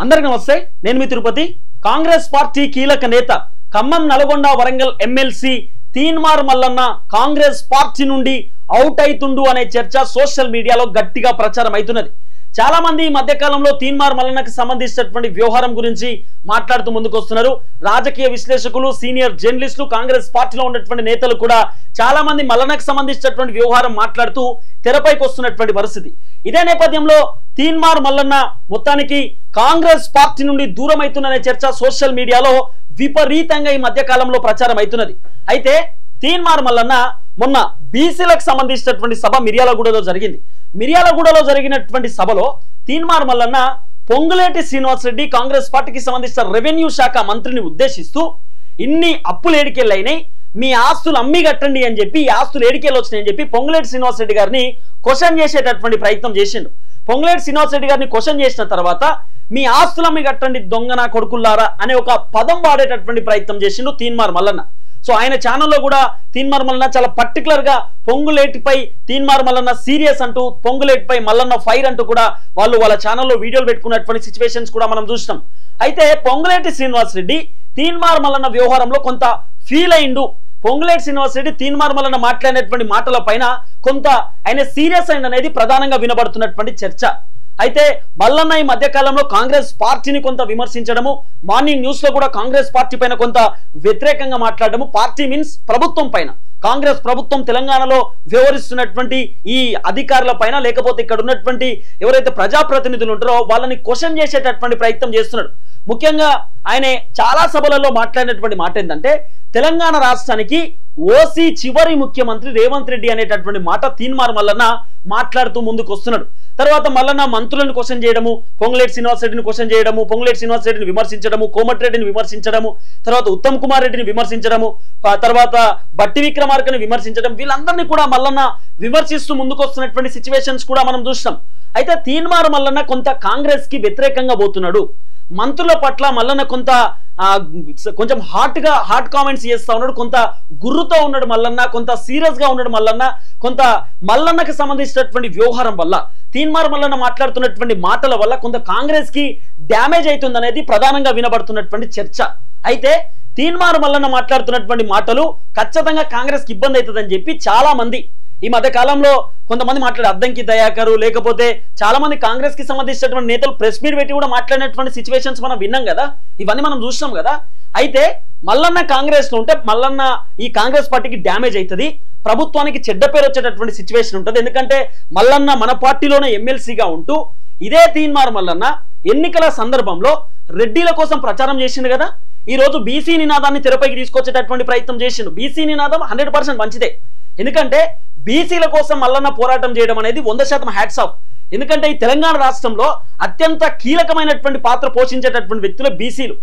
అందరికీ నమస్తే, నేను మీ తిరుపతి. కాంగ్రెస్ పార్టీ కీలక నేత ఖమ్మం, నల్గొండ, వరంగల్ ఎమ్మెల్సీ తీన్మార్ మల్లన్న కాంగ్రెస్ పార్టీ నుండి అవుట్ అయితుండు అనే చర్చ సోషల్ మీడియాలో గట్టిగా ప్రచారం అవుతున్నది. చాలా మంది ఈ మధ్య కాలంలో తీన్మార్ మల్లన్నకు సంబంధించినటువంటి వ్యవహారం గురించి మాట్లాడుతూ ముందుకు వస్తున్నారు. రాజకీయ విశ్లేషకులు, సీనియర్ జర్నలిస్టులు, కాంగ్రెస్ పార్టీలో ఉన్నటువంటి నేతలు కూడా చాలా మంది మల్లన్నకు సంబంధించినటువంటి వ్యవహారం మాట్లాడుతూ తెరపైకి వస్తున్నటువంటి పరిస్థితి. ఇదే నేపథ్యంలో తీన్మార్ మల్లన్న మొత్తానికి కాంగ్రెస్ పార్టీ నుండి దూరం అవుతుందనే చర్చ సోషల్ మీడియాలో విపరీతంగా ఈ మధ్య కాలంలో ప్రచారం అవుతున్నది. అయితే తీన్మార్ మల్లన్న మొన్న బీసీలకు సంబంధించినటువంటి సభ మిర్యాలగూడలో జరిగింది. మిర్యాలగూడలో జరిగినటువంటి సభలో తీన్మార్ మల్లన్న పొంగులేటి శ్రీనివాస్ రెడ్డి కాంగ్రెస్ పార్టీకి సంబంధించిన రెవెన్యూ శాఖ మంత్రిని ఉద్దేశిస్తూ ఇన్ని అప్పులు ఏడికెళ్ళైనాయి, మీ ఆస్తులు అమ్మి కట్టండి అని చెప్పి, ఈ ఆస్తులు ఏడికెళ్ళి వచ్చినాయి అని చెప్పి పొంగులేటి శ్రీనివాస్ రెడ్డి గారిని క్వశ్చన్ చేసేటటువంటి ప్రయత్నం చేసిండు. పొంగులేటి శ్రీనివాస్ రెడ్డి గారిని క్వశ్చన్ చేసిన తర్వాత మీ ఆస్తులమ్మి కట్టండి దొంగన కొడుకుల్లారా అనే ఒక పదం వాడేటటువంటి ప్రయత్నం చేసిండు తీన్మార్ మల్లన్న. సో ఆయన ఛానల్లో కూడా తీన్మార్ మల్లన్న చాలా పర్టికులర్ గా పొంగులేటిపై తీన్మార్ మల్లన్న సీరియస్ అంటూ, పొంగులేటిపై మల్లన్న ఫైర్ అంటూ కూడా వాళ్ళ ఛానల్లో వీడియోలు పెట్టుకున్నటువంటి సిచ్యువేషన్స్ కూడా మనం చూసినాం. అయితే పొంగులేటి శ్రీనివాస్ రెడ్డి తీన్మార్ మల్లన్న వ్యవహారంలో కొంత ఫీల్ అయిండు. పొంగులేటి శ్రీనివాస్ రెడ్డి తీన్మార్ మల్లన్న మాట్లాడినటువంటి మాటల పైన కొంత ఆయన సీరియస్ అయింది అనేది ప్రధానంగా వినబడుతున్నటువంటి చర్చ. అయితే మల్లన్న ఈ మధ్య కాలంలో కాంగ్రెస్ పార్టీని కొంత విమర్శించడము, మార్నింగ్ న్యూస్ లో కూడా కాంగ్రెస్ పార్టీ పైన కొంత వ్యతిరేకంగా మాట్లాడడము, పార్టీ మీన్స్ ప్రభుత్వం పైన, కాంగ్రెస్ ప్రభుత్వం తెలంగాణలో వ్యవహరిస్తున్నటువంటి ఈ అధికారుల పైన, లేకపోతే ఇక్కడ ఉన్నటువంటి ఎవరైతే ప్రజాప్రతినిధులు ఉంటారో వాళ్ళని క్వశ్చన్ చేసేటటువంటి ప్రయత్నం చేస్తున్నాడు. ముఖ్యంగా ఆయన చాలా సభలలో మాట్లాడినటువంటి మాట ఏంటంటే, తెలంగాణ రాష్ట్రానికి ఓసీ చివరి ముఖ్యమంత్రి రేవంత్ రెడ్డి అనేటటువంటి మాట తీన్మార్ మల్లన్న మాట్లాడుతూ ముందుకు వస్తున్నాడు. తర్వాత మల్లన్న మంత్రులను క్వశ్చన్ చేయడము, పొంగులేటి శ్రీనివాస్ రెడ్డిని క్వశ్చన్ చేయడము, పొంగులేటి శ్రీనివాస్ రెడ్డిని విమర్శించడము, కోమటిరెడ్డిని విమర్శించడము, తర్వాత ఉత్తమ్ కుమార్ రెడ్డిని విమర్శించడము, తర్వాత బట్టి విక్రమార్కని విమర్శించడం, వీళ్ళందరినీ కూడా మల్లన్న విమర్శిస్తూ ముందుకు వస్తున్నటువంటి సిచ్యువేషన్స్ కూడా మనం చూస్తాం. అయితే తీన్మార్ మల్లన్న కొంత కాంగ్రెస్ కి వ్యతిరేకంగా పోతున్నాడు. మంత్రుల పట్ల మల్లన్న కొంచెం హాట్ కామెంట్స్ చేస్తా ఉన్నాడు, కొంత గుర్రుతో ఉన్నాడు మల్లన్న, కొంత సీరియస్ గా ఉన్నాడు మల్లన్న. కొంత మల్లన్నకు సంబంధించినటువంటి వ్యవహారం వల్ల, తీన్మార్ మల్లన్న మాట్లాడుతున్నటువంటి మాటల వల్ల కొంత కాంగ్రెస్ కి డ్యామేజ్ అవుతుంది అనేది ప్రధానంగా వినబడుతున్నటువంటి చర్చ. అయితే తీన్మార్ మల్లన్న మాట్లాడుతున్నటువంటి మాటలు ఖచ్చితంగా కాంగ్రెస్ కి ఇబ్బంది అవుతుందని చెప్పి చాలా మంది ఈ మధ్య కాలంలో కొంతమంది మాట్లాడే అద్దంకి దయాకరు, లేకపోతే చాలా మంది కాంగ్రెస్ కి సంబంధించినటువంటి నేతలు ప్రెస్ మీట్ పెట్టి కూడా మాట్లాడినటువంటి సిచ్యువేషన్స్ మనం విన్నాం కదా, ఇవన్నీ మనం చూసినాం కదా. అయితే మల్లన్న కాంగ్రెస్ లో ఉంటే మల్లన్న ఈ కాంగ్రెస్ పార్టీకి డ్యామేజ్ అవుతుంది, ప్రభుత్వానికి చెడ్డ పేరు వచ్చేటటువంటి సిచ్యువేషన్ ఉంటుంది. ఎందుకంటే మల్లన్న మన పార్టీలోనే ఎమ్మెల్సీగా ఉంటూ ఇదే తీన్మార్ మల్లన్న ఎన్నికల సందర్భంలో రెడ్డిల కోసం ప్రచారం చేసిండు కదా. ఈ రోజు బీసీ నినాదాన్ని తెరపైకి తీసుకొచ్చేటటువంటి ప్రయత్నం చేసిండు. బీసీ నినాదం 100% మంచిదే, ఎందుకంటే బీసీల కోసం మల్లన్న పోరాటం చేయడం అనేది 100% హ్యాట్స్ ఆఫ్. ఎందుకంటే ఈ తెలంగాణ రాష్ట్రంలో అత్యంత కీలకమైనటువంటి పాత్ర పోషించేటటువంటి వ్యక్తులు బీసీలు.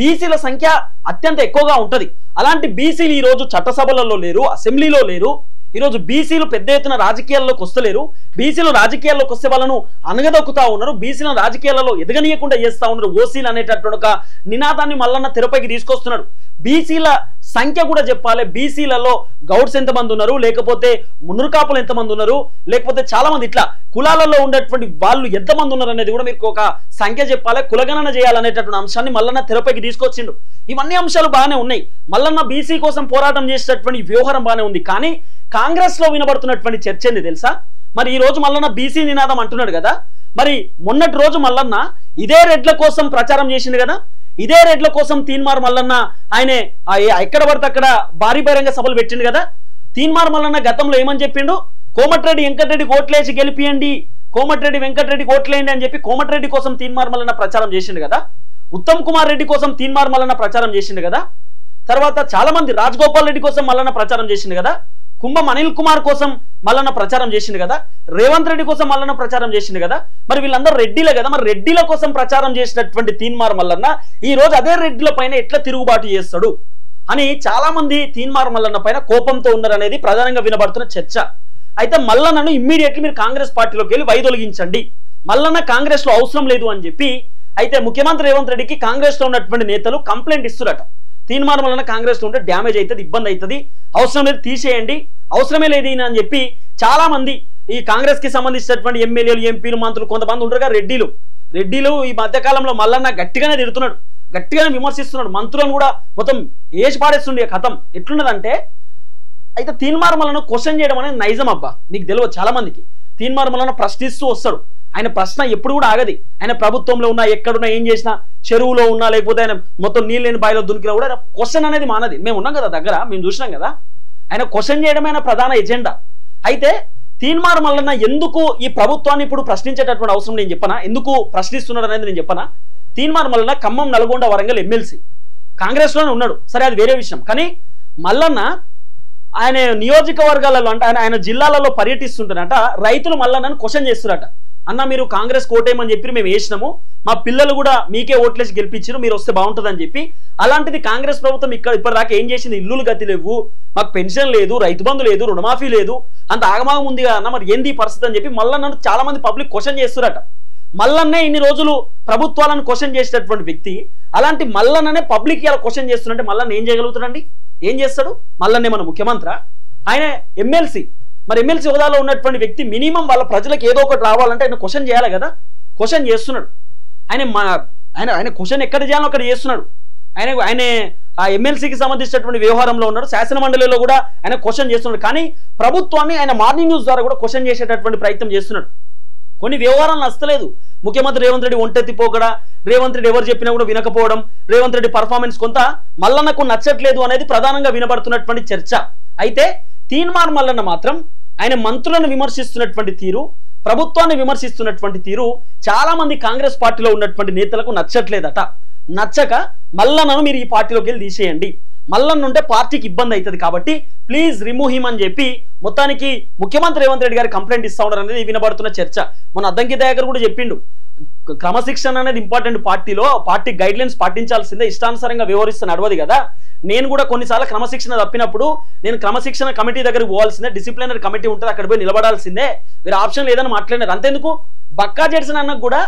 బీసీల సంఖ్య అత్యంత ఎక్కువగా ఉంటది. అలాంటి బీసీలు ఈ రోజు చట్టసభలలో లేరు, అసెంబ్లీలో లేరు. ఈరోజు బీసీలు పెద్ద ఎత్తున రాజకీయాల్లోకి వస్తలేరు. బీసీలు రాజకీయాల్లోకి వస్తే వాళ్ళను అనగదొక్కుతా ఉన్నారు, బీసీలను రాజకీయాలలో ఎదగనీయకుండా చేస్తా ఉన్నారు. ఓసీలు అనేటటువంటి ఒక నినాదాన్ని మల్లన్న తెరపైకి తీసుకొస్తున్నాడు. బీసీల సంఖ్య కూడా చెప్పాలి, బీసీలలో గౌడ్స్ ఎంతమంది ఉన్నారు, లేకపోతే మునుర్కాపులు ఎంతమంది ఉన్నారు, లేకపోతే చాలా మంది ఇట్లా కులాలలో ఉండేటువంటి వాళ్ళు ఎంతమంది ఉన్నారు అనేది కూడా మీకు ఒక సంఖ్య చెప్పాలి, కులగణన చేయాలనేటటువంటి అంశాన్ని మల్లన్న తెరపైకి తీసుకొచ్చిండు. ఇవన్నీ అంశాలు బాగానే ఉన్నాయి. మల్లన్న బీసీ కోసం పోరాటం చేసేటటువంటి వ్యవహారం బాగానే ఉంది. కానీ కాంగ్రెస్ లో వినబడుతున్నటువంటి చర్చ ఏంది తెలుసా? మరి ఈ రోజు మల్లన్న బీసీ నినాదం అంటున్నాడు కదా, మరి మొన్నటి రోజు మల్లన్న ఇదే రెడ్ల కోసం ప్రచారం చేసిండు కదా. ఇదే రెడ్ల కోసం తీన్మార్ మల్లన్న ఆయన ఎక్కడ పడితే అక్కడ భారీ బహిరంగ సభలు పెట్టిండు కదా. తీన్మార్ మల్లన్న గతంలో ఏమని చెప్పిండు? కోమటిరెడ్డి వెంకటరెడ్డి ఓట్లేసి గెలిపియండి, కోమటిరెడ్డి వెంకటరెడ్డికి ఓట్లేయండి అని చెప్పి కోమటిరెడ్డి కోసం తీన్మార్ మల్లన్న ప్రచారం చేసిండు కదా. ఉత్తమ్ కుమార్ రెడ్డి కోసం తీన్మార్ మల్లన్న ప్రచారం చేసిండు కదా. తర్వాత చాలా మంది రాజగోపాల్ రెడ్డి కోసం మల్లన్న ప్రచారం చేసిండు కదా. కుంభం అనిల్ కుమార్ కోసం మల్లన్న ప్రచారం చేసిండు కదా. రేవంత్ రెడ్డి కోసం మల్లన్న ప్రచారం చేసిండు కదా. మరి వీళ్ళందరూ రెడ్డిలే కదా. మరి రెడ్డిల కోసం ప్రచారం చేసినటువంటి తీన్మార్ మల్లన్న ఈ రోజు అదే రెడ్డిల పైన ఎట్లా తిరుగుబాటు చేస్తాడు అని చాలా మంది తీన్మార్ మల్లన్న పైన కోపంతో ఉన్నారనేది ప్రధానంగా వినబడుతున్న చర్చ. అయితే మల్లన్నను ఇమ్మీడియట్లీ మీరు కాంగ్రెస్ పార్టీలోకి వెళ్ళి వైదొలిగించండి, మల్లన్న కాంగ్రెస్ లో అవసరం లేదు అని చెప్పి అయితే ముఖ్యమంత్రి రేవంత్ రెడ్డికి కాంగ్రెస్ లో ఉన్నటువంటి నేతలు కంప్లైంట్ ఇస్తురట. తీన్మార్ మల్లన్న కాంగ్రెస్ లో ఉంటే డ్యామేజ్ అవుతుంది, ఇబ్బంది అవుతుంది, అవసరం లేదు తీసేయండి, అవసరమే లేదు అని చెప్పి చాలా మంది ఈ కాంగ్రెస్ కి సంబంధించినటువంటి ఎమ్మెల్యేలు, ఎంపీలు, మంత్రులు కొంతమంది ఉంటారుగా రెడ్డిలు, రెడ్డిలు ఈ మధ్యకాలంలో మల్లన్న గట్టిగానే తిడుతున్నాడు, గట్టిగానే విమర్శిస్తున్నాడు, మంత్రులను కూడా మొత్తం ఏసి పాడేస్తుండే కథం ఎట్లున్నదంటే. అయితే తీన్మార్ మల్లన్న క్వశ్చన్ చేయడం అనేది నైజం అబ్బా, నీకు తెలియదు చాలా మందికి. తీన్మార్ మల్లన్న ప్రశ్నిస్తూ వస్తాడు, ఆయన ప్రశ్న ఎప్పుడు కూడా ఆగది. ఆయన ప్రభుత్వంలో ఉన్నా ఎక్కడున్నా ఏం చేసినా, చెరువులో ఉన్నా లేకపోతే ఆయన మొత్తం నీళ్ళు లేని బాయిలో దునికినా కూడా క్వశ్చన్ అనేది మానది. మేము ఉన్నాం కదా దగ్గర, మేము చూసినాం కదా. ఆయన క్వశ్చన్ చేయడమే ప్రధాన ఎజెండా. అయితే తీన్మార్ మల్లన్న ఎందుకు ఈ ప్రభుత్వాన్ని ఇప్పుడు ప్రశ్నించేటటువంటి అవసరం నేను చెప్పనా, ఎందుకు ప్రశ్నిస్తున్నాడు అనేది నేను చెప్పనా. తీన్మార్ మల్లన్న ఖమ్మం, నల్గొండ, వరంగల్ ఎమ్మెల్సీ కాంగ్రెస్లోనే ఉన్నాడు, సరే అది వేరే విషయం. కానీ మల్లన్న ఆయన నియోజకవర్గాలలో అంటే ఆయన జిల్లాలలో పర్యటిస్తుంటారట. రైతులు మల్లన్నను క్వశ్చన్ చేస్తున్నారట, అన్న మీరు కాంగ్రెస్ కోటేమని చెప్పి మేము వేసినాము, మా పిల్లలు కూడా మీకే ఓట్లేసి గెలిపించారు, మీరు వస్తే బాగుంటుందని చెప్పి. అలాంటిది కాంగ్రెస్ ప్రభుత్వం ఇప్పటిదాకా ఏం చేసింది? ఇల్లులు గతి లేవు, మాకు పెన్షన్ లేదు, రైతు బంధు లేదు, రుణమాఫీ లేదు, అంత ఆగమాగం ఉంది కదా అన్న, మరి ఏంది పరిస్థితి అని చెప్పి మల్లన్నను చాలా మంది పబ్లిక్ క్వశ్చన్ చేస్తున్నారట. మల్లన్నే ఇన్ని రోజులు ప్రభుత్వాలను క్వశ్చన్ చేసేటటువంటి వ్యక్తి, అలాంటి మల్లన్ననే పబ్లిక్ ఇలా క్వశ్చన్ చేస్తున్నట్టే మల్లన్న ఏం చేయగలుగుతాడండి? ఏం చేస్తాడు? మల్లన్నే మన ముఖ్యమంత్రి, ఆయన ఎమ్మెల్సీ. మరి ఎమ్మెల్సీ హోదాలో ఉన్నటువంటి వ్యక్తి మినిమం వాళ్ళ ప్రజలకు ఏదో ఒకటి రావాలంటే ఆయన క్వశ్చన్ చేయాలి కదా. క్వశ్చన్ చేస్తున్నాడు ఆయన క్వశ్చన్ ఎక్కడ చేయాలో అక్కడ చేస్తున్నాడు. ఆయన ఆ ఎమ్మెల్సీకి సంబంధించినటువంటి వ్యవహారంలో ఉన్నాడు, శాసన మండలిలో కూడా ఆయన క్వశ్చన్ చేస్తున్నాడు. కానీ ప్రభుత్వాన్ని ఆయన మార్నింగ్ న్యూస్ ద్వారా కూడా క్వశ్చన్ చేసేటటువంటి ప్రయత్నం చేస్తున్నాడు. కొన్ని వ్యవహారాలు నచ్చలేదు. ముఖ్యమంత్రి రేవంత్ రెడ్డి ఒంటెత్తిపోకడా, రేవంత్ రెడ్డి ఎవరు చెప్పినా కూడా వినకపోవడం, రేవంత్ రెడ్డి పర్ఫార్మెన్స్ కొంత మల్లన్నకు నచ్చట్లేదు అనేది ప్రధానంగా వినబడుతున్నటువంటి చర్చ. అయితే తీన్మార్ మల్లన్న మాత్రం ఆయన మంత్రులను విమర్శిస్తున్నటువంటి తీరు, ప్రభుత్వాన్ని విమర్శిస్తున్నటువంటి తీరు చాలా మంది కాంగ్రెస్ పార్టీలో ఉన్నటువంటి నేతలకు నచ్చట్లేదట. నచ్చక మల్లన్నను మీరు ఈ పార్టీలోకి వెళ్ళి తీసేయండి, మల్లన్న ఉంటే పార్టీకి ఇబ్బంది అవుతుంది కాబట్టి ప్లీజ్ రిమూవ్ హిమ్ అని చెప్పి మొత్తానికి ముఖ్యమంత్రి రేవంత్ రెడ్డి గారు కంప్లైంట్ ఇస్తా ఉన్నారు అనేది వినబడుతున్న చర్చ. మన అద్దంకి దయాకర్ కూడా చెప్పిండు, క్రమశిక్షణ అనేది ఇంపార్టెంట్, పార్టీలో పార్టీ గైడ్ లైన్స్ పాటించాల్సిందే, ఇష్టానుసారంగా వ్యవహరిస్తే నడవదు కదా. నేను కూడా కొన్నిసార్లు క్రమశిక్షణ తప్పినప్పుడు నేను క్రమశిక్షణ కమిటీ దగ్గరికి పోవాల్సిందే, డిసిప్లినరీ కమిటీ ఉంటుంది, అక్కడ పోయి నిలబడాల్సిందే, వేరే ఆప్షన్ లేదని మాట్లాడినారు. అంతేందుకు బక్కా జెర్సన్ అన్నకు కూడా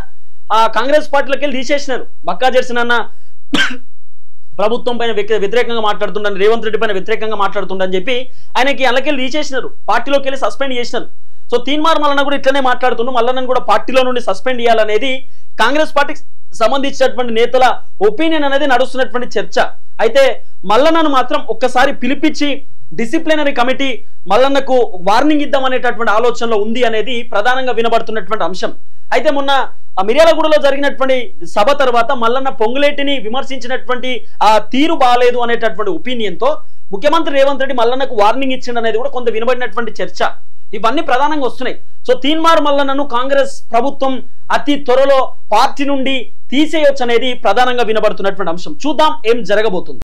ఆ కాంగ్రెస్ పార్టీలోకి వెళ్ళి తీసేసినారు. బక్కా జెర్సన్ అన్న ప్రభుత్వం పైన వ్యతిరేకంగా మాట్లాడుతుండని, రేవంత్ రెడ్డి పైన వ్యతిరేకంగా మాట్లాడుతుండని చెప్పి ఆయనకి అందుకెళ్ళి తీసేసినారు, పార్టీలోకి వెళ్ళి సస్పెండ్ చేసినారు. సో తీన్మార్ మల్లన్న కూడా ఇట్లనే మాట్లాడుతుండు, మల్లన్నను కూడా పార్టీలో నుండి సస్పెండ్ చేయాలనేది కాంగ్రెస్ పార్టీకి సంబంధించినటువంటి నేతల ఒపీనియన్ అనేది నడుస్తున్నటువంటి చర్చ. అయితే మల్లన్నను మాత్రం ఒక్కసారి పిలిపించి డిసిప్లినరీ కమిటీ మల్లన్నకు వార్నింగ్ ఇద్దామనేటటువంటి ఆలోచనలో ఉంది అనేది ప్రధానంగా వినబడుతున్నటువంటి అంశం. అయితే మొన్న మిర్యాలగూడలో జరిగినటువంటి సభ తర్వాత మల్లన్న పొంగులేటిని విమర్శించినటువంటి ఆ తీరు బాగాలేదు అనేటటువంటి ఒపీనియన్తో ముఖ్యమంత్రి రేవంత్ రెడ్డి మల్లన్నకు వార్నింగ్ ఇచ్చిండు అనేది కూడా కొంత వినబడినటువంటి చర్చ. ఇవన్నీ ప్రధానంగా వస్తున్నాయి. సో తీన్మార్ మల్లన్నను కాంగ్రెస్ ప్రభుత్వం అతి త్వరలో పార్టీ నుండి తీసేయొచ్చు అనేది ప్రధానంగా వినబడుతున్నటువంటి అంశం. చూద్దాం ఏం జరగబోతుంది.